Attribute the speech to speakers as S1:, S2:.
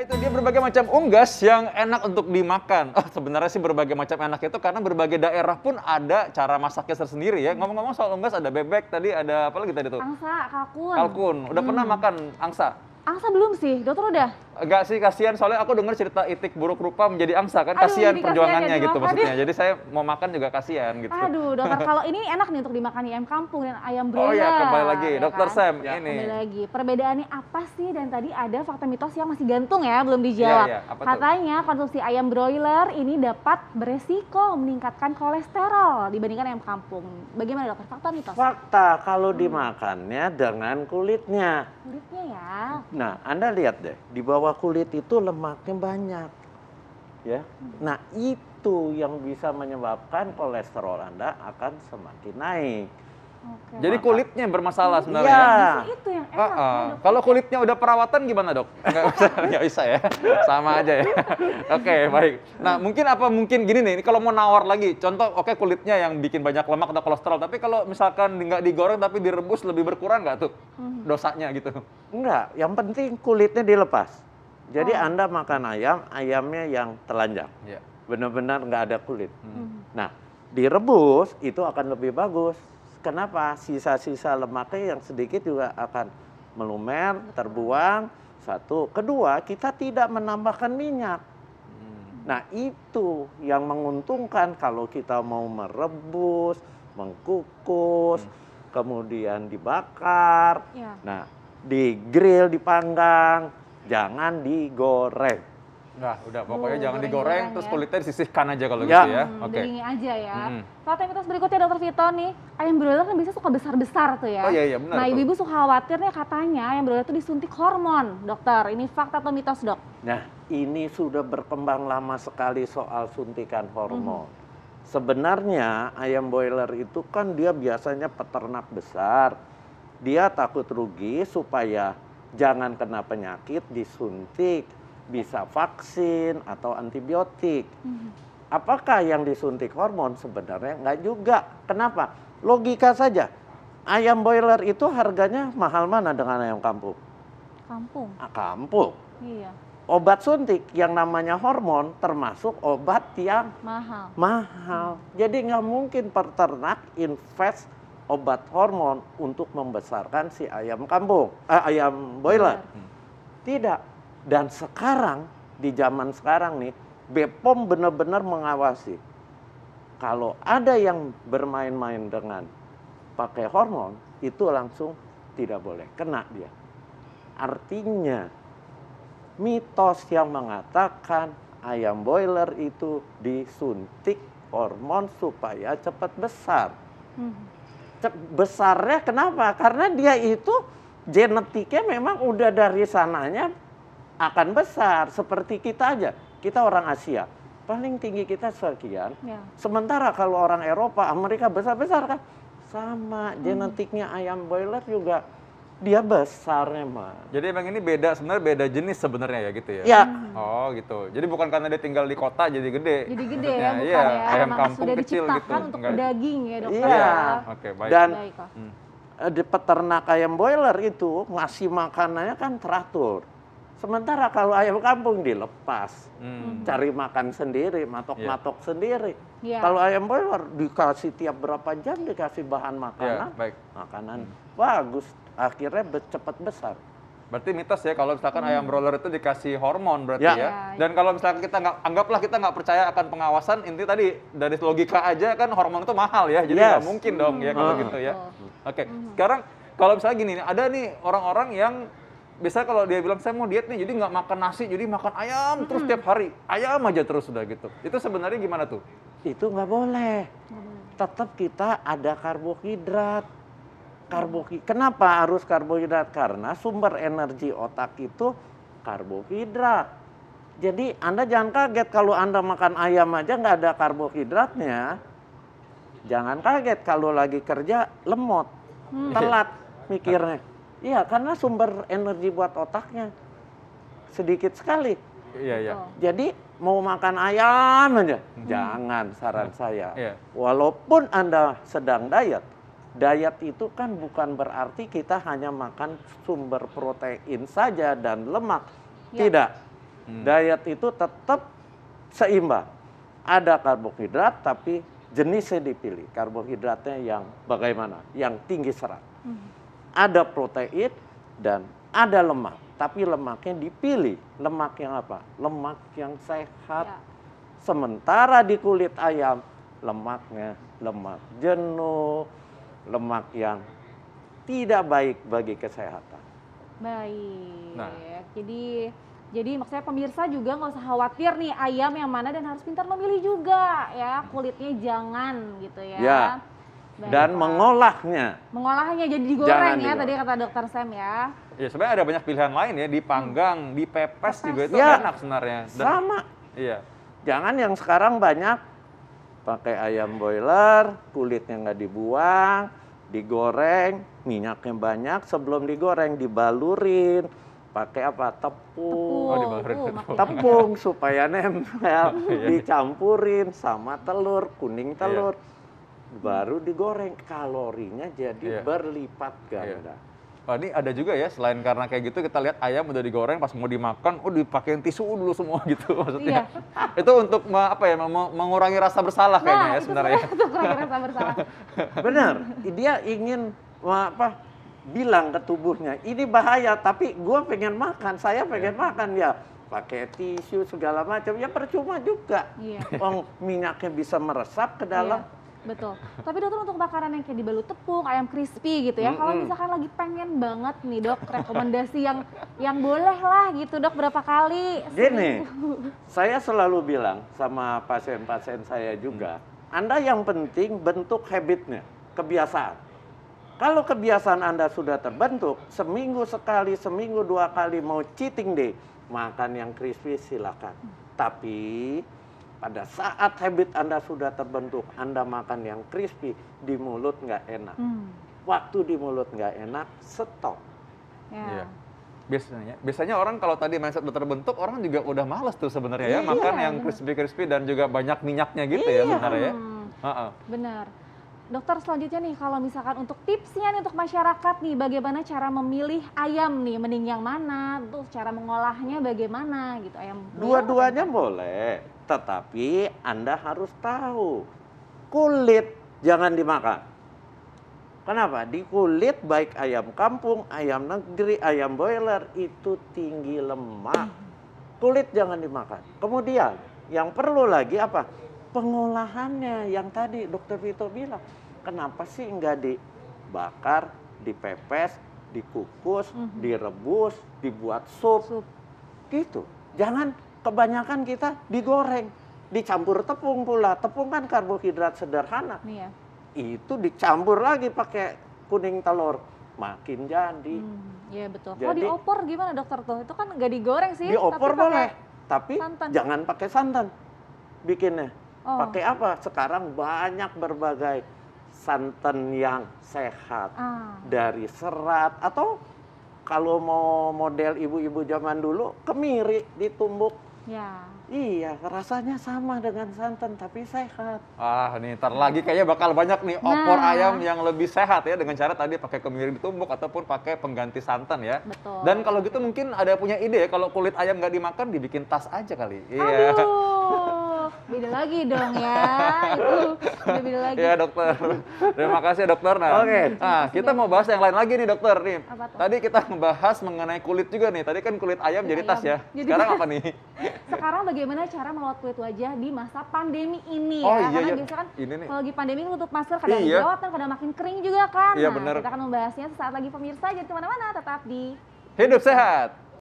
S1: itu dia berbagai macam unggas yang enak untuk dimakan. Oh, sebenarnya sih berbagai macam enak itu karena berbagai daerah pun ada cara masaknya tersendiri ya. Ngomong-ngomong soal unggas, ada bebek tadi, ada apa lagi tadi tuh?
S2: Angsa, kalkun.
S1: Kalkun. Udah pernah makan angsa?
S2: Angsa belum sih, dokter udah?
S1: Enggak sih, kasihan soalnya aku dengar cerita itik buruk rupa menjadi angsa kan.
S2: Aduh,
S1: Kasihan
S2: jadi
S1: perjuangannya
S2: kasihan ya
S1: gitu
S2: dimakan
S1: maksudnya.
S2: ya.
S1: Jadi saya mau makan juga kasihan gitu.
S2: Aduh, dokter, kalau ini enak nih untuk dimakan ayam kampung dan ayam
S1: Oh
S2: broiler.
S1: ya, kembali lagi.
S2: ya
S1: Dokter
S2: kan?
S1: Sam,
S3: Ya,
S1: ini.
S2: Kembali lagi, perbedaannya apa sih? Dan tadi ada fakta mitos yang masih gantung ya, belum dijawab.
S1: Iya, apa tuh?
S2: Katanya konsumsi ayam broiler ini dapat beresiko meningkatkan kolesterol dibandingkan ayam kampung. Bagaimana dokter? Fakta mitos?
S3: Fakta kalau dimakannya dengan kulitnya.
S2: Kulitnya ya.
S3: Nah, Anda lihat deh, di bawah kulit itu lemaknya banyak. Ya. Nah, itu yang bisa menyebabkan kolesterol Anda akan semakin naik.
S2: Oke.
S1: Jadi kulitnya bermasalah sebenarnya.
S3: Iya.
S2: Justru itu yang enak ya, dok.
S1: Kalau kulitnya udah perawatan gimana dok? Nggak bisa ya, sama aja ya. Oke, baik. Nah mungkin gini nih, ini kalau mau nawar lagi, contoh oke kulitnya yang bikin banyak lemak atau kolesterol, tapi kalau misalkan nggak digoreng tapi direbus lebih berkurang nggak tuh dosanya gitu?
S3: Enggak, yang penting kulitnya dilepas. Jadi
S2: Oh.
S3: Anda makan ayam, ayamnya yang telanjang.
S1: Iya.
S3: Benar-benar nggak ada kulit. Nah, direbus itu akan lebih bagus. Kenapa? Sisa-sisa lemaknya yang sedikit juga akan melumer, terbuang. Satu. Kedua, kita tidak menambahkan minyak. Nah, itu yang menguntungkan kalau kita mau merebus, mengkukus, kemudian dibakar.
S2: Iya.
S3: Nah, digrill, dipanggang, jangan digoreng.
S1: Nah, udah pokoknya jangan digoreng,
S2: goreng-goreng
S1: terus
S2: ya.
S1: kulitnya disisihkan aja kalau
S3: Ya.
S1: gitu ya. Oke.
S2: Dagingnya aja ya.
S1: Mm.
S2: Fakta mitos berikutnya dokter Vito nih, ayam broiler kan bisa suka besar-besar tuh ya.
S1: Oh iya benar.
S2: Nah
S1: tuh.
S2: ibu-ibu suka khawatir nih katanya ayam broiler itu disuntik hormon. Dokter, ini fakta atau mitos dok?
S3: Nah, ini sudah berkembang lama sekali soal suntikan hormon. Sebenarnya ayam broiler itu kan dia biasanya peternak besar. Dia takut rugi supaya jangan kena penyakit disuntik, bisa vaksin atau antibiotik. Apakah yang disuntik hormon? Sebenarnya enggak juga. Kenapa? Logika saja. Ayam broiler itu harganya mahal mana dengan ayam kampung?
S2: Kampung.
S3: Kampung.
S2: Iya.
S3: Obat suntik yang namanya hormon termasuk obat yang mahal. Jadi nggak mungkin peternak invest obat hormon untuk membesarkan si ayam kampung, ayam broiler. Tidak. Dan sekarang di zaman sekarang nih, BPOM benar-benar mengawasi. Kalau ada yang bermain-main dengan pakai hormon, itu langsung tidak boleh kena dia. Artinya mitos yang mengatakan ayam broiler itu disuntik hormon supaya cepat besar. Besarnya kenapa? Karena dia itu genetiknya memang udah dari sananya akan besar. Seperti kita aja, kita orang Asia, paling tinggi kita sekian.
S2: Ya.
S3: Sementara kalau orang Eropa, Amerika besar-besar kan, sama genetiknya ayam broiler juga dia besarnya mah.
S1: Jadi emang ini sebenarnya beda jenis sebenarnya ya gitu ya?
S3: Ya,
S1: Oh gitu. Jadi bukan karena dia tinggal di kota jadi gede.
S2: Jadi gede ya,
S1: Ya,
S2: bukan
S1: iya,
S2: ya.
S1: ayam
S2: Emang
S1: kampung
S2: sudah
S1: kecil
S2: diciptakan
S1: gitu.
S2: untuk
S1: Enggak.
S2: daging ya dokter.
S3: Iya.
S2: ya.
S1: Oke, baik.
S3: dan
S2: Baik, Kak.
S3: di peternak ayam broiler itu ngasih makanannya kan teratur. Sementara kalau ayam kampung dilepas, cari makan sendiri, matok-matok sendiri.
S2: Iya.
S3: Kalau ayam broiler dikasih tiap berapa jam dikasih bahan makanan,
S1: Iya, baik.
S3: makanan bagus, akhirnya cepat besar.
S1: Berarti mitos ya kalau misalkan ayam broiler itu dikasih hormon berarti
S3: Ya.
S1: ya.
S2: Ya,
S1: Dan kalau misalkan kita kita nggak percaya akan pengawasan, inti tadi dari logika aja kan hormon itu mahal ya. Jadi nggak
S3: Yes.
S1: mungkin dong ya kalau gitu ya. Oke. Sekarang kalau misalnya gini, ada nih orang-orang yang biasa kalau dia bilang saya mau diet nih, jadi nggak makan nasi, jadi makan ayam terus tiap hari, ayam aja terus udah gitu. Itu sebenarnya gimana tuh?
S3: Itu nggak boleh. Tetap kita ada karbohidrat. Kenapa harus karbohidrat? Karena sumber energi otak itu karbohidrat. Jadi Anda jangan kaget kalau Anda makan ayam aja nggak ada karbohidratnya. Jangan kaget kalau lagi kerja lemot, telat mikirnya. Iya, karena sumber energi buat otaknya sedikit sekali.
S1: Iya.
S3: Jadi mau makan ayam aja, jangan saran saya.
S1: Iya.
S3: Walaupun Anda sedang diet itu kan bukan berarti kita hanya makan sumber protein saja dan lemak.
S2: Ya.
S3: Tidak. Diet itu tetap seimbang. Ada karbohidrat tapi jenisnya dipilih. Karbohidratnya yang bagaimana? Yang tinggi serat. Ada protein dan ada lemak. Tapi lemaknya dipilih. Lemak yang apa? Lemak yang sehat. Ya. Sementara di kulit ayam, lemaknya lemak jenuh, lemak yang tidak baik bagi kesehatan.
S2: Baik. Nah. Jadi maksudnya pemirsa juga nggak usah khawatir nih ayam yang mana dan harus pintar memilih juga ya, kulitnya jangan gitu ya.
S3: Ya. Dan mengolahnya.
S2: Mengolahnya jadi digoreng ya, tadi kata Dokter Sam ya.
S1: Ya sebenarnya ada banyak pilihan lain ya, dipanggang, dipepes juga itu enak sebenarnya.
S3: Sama.
S1: Iya.
S3: Jangan yang sekarang banyak pakai ayam boiler, kulitnya nggak dibuang, digoreng, minyaknya banyak, sebelum digoreng dibalurin, pakai apa? Tepung. Tepung supaya nempel, dicampurin sama telur, kuning telur. Baru digoreng, kalorinya jadi berlipat ganda.
S1: Oh, ini ada juga ya, selain karena kayak gitu kita lihat ayam udah digoreng pas mau dimakan, dipakein tisu dulu semua gitu maksudnya. Itu untuk mengurangi rasa bersalah kayaknya ya sebenarnya.
S2: Untuk mengurangi rasa bersalah.
S3: Benar, dia ingin bilang ke tubuhnya, ini bahaya tapi gue pengen makan, saya pengen makan ya. Pakai tisu segala macam, ya percuma juga. Minyaknya bisa meresap ke dalam.
S2: Betul. Tapi dokter untuk makanan yang kayak dibalut tepung, ayam crispy gitu ya. Kalau misalkan lagi pengen banget nih dok, rekomendasi yang boleh lah gitu dok, berapa kali?
S3: Gini, saya selalu bilang sama pasien-pasien saya juga, Anda yang penting bentuk habitnya, kebiasaan. Kalau kebiasaan Anda sudah terbentuk, seminggu sekali, seminggu 2 kali mau cheating day, makan yang crispy silakan. Tapi pada saat habit Anda sudah terbentuk, Anda makan yang crispy, di mulut nggak enak. Waktu di mulut nggak enak, stop.
S1: Ya. Biasanya orang kalau tadi mindset udah terbentuk, orang juga udah males tuh sebenarnya ya, makan yang crispy-crispy dan juga banyak minyaknya gitu ya sebenarnya ya.
S2: Benar. Dokter selanjutnya nih, kalau misalkan untuk tipsnya nih untuk masyarakat nih, bagaimana cara memilih ayam nih, mending yang mana, tuh cara mengolahnya bagaimana gitu, ayam.
S3: Dua-duanya boleh, tetapi Anda harus tahu, kulit jangan dimakan. Kenapa? Di kulit baik ayam kampung, ayam negeri, ayam boiler itu tinggi lemak. Kulit jangan dimakan. Kemudian yang perlu lagi apa? Pengolahannya yang tadi Dokter Vito bilang. Kenapa sih nggak dibakar, dipepes, dikukus, direbus, dibuat sup, gitu. Jangan kebanyakan kita digoreng, dicampur tepung pula. Tepung kan karbohidrat sederhana. Itu dicampur lagi pakai kuning telur, makin jadi.
S2: Iya betul. Kalau diopor gimana dokter tuh? Itu kan nggak digoreng sih.
S3: Diopor boleh, tapi jangan pakai santan bikinnya. Pakai apa? Sekarang banyak berbagai santan yang sehat dari serat, atau kalau mau model ibu-ibu zaman dulu kemiri ditumbuk. Iya, rasanya sama dengan santan tapi sehat.
S1: Nih ntar lagi kayaknya bakal banyak nih opor ayam yang lebih sehat ya dengan cara tadi pakai kemiri ditumbuk ataupun pakai pengganti santan ya.
S2: Betul.
S1: Dan kalau gitu mungkin ada punya ide ya, kalau kulit ayam nggak dimakan dibikin tas aja kali.
S2: Beda lagi dong ya, itu beda lagi.
S1: Ya dokter, terima kasih dokter. Nah, kita mau bahas yang lain lagi nih dokter nih. Tadi kita ngebahas mengenai kulit juga nih. Tadi kan kulit ayam jadi tas ya. Sekarang apa nih?
S2: Sekarang bagaimana cara merawat kulit wajah di masa pandemi ini ya? Karena biasanya kan kalau lagi pandemi tutup masker kadang jerawatan, kadang makin kering juga kan.
S1: Iya benar.
S2: Kita akan membahasnya sesaat lagi pemirsa, jadi kemana-mana, tetap di
S1: Hidup Sehat.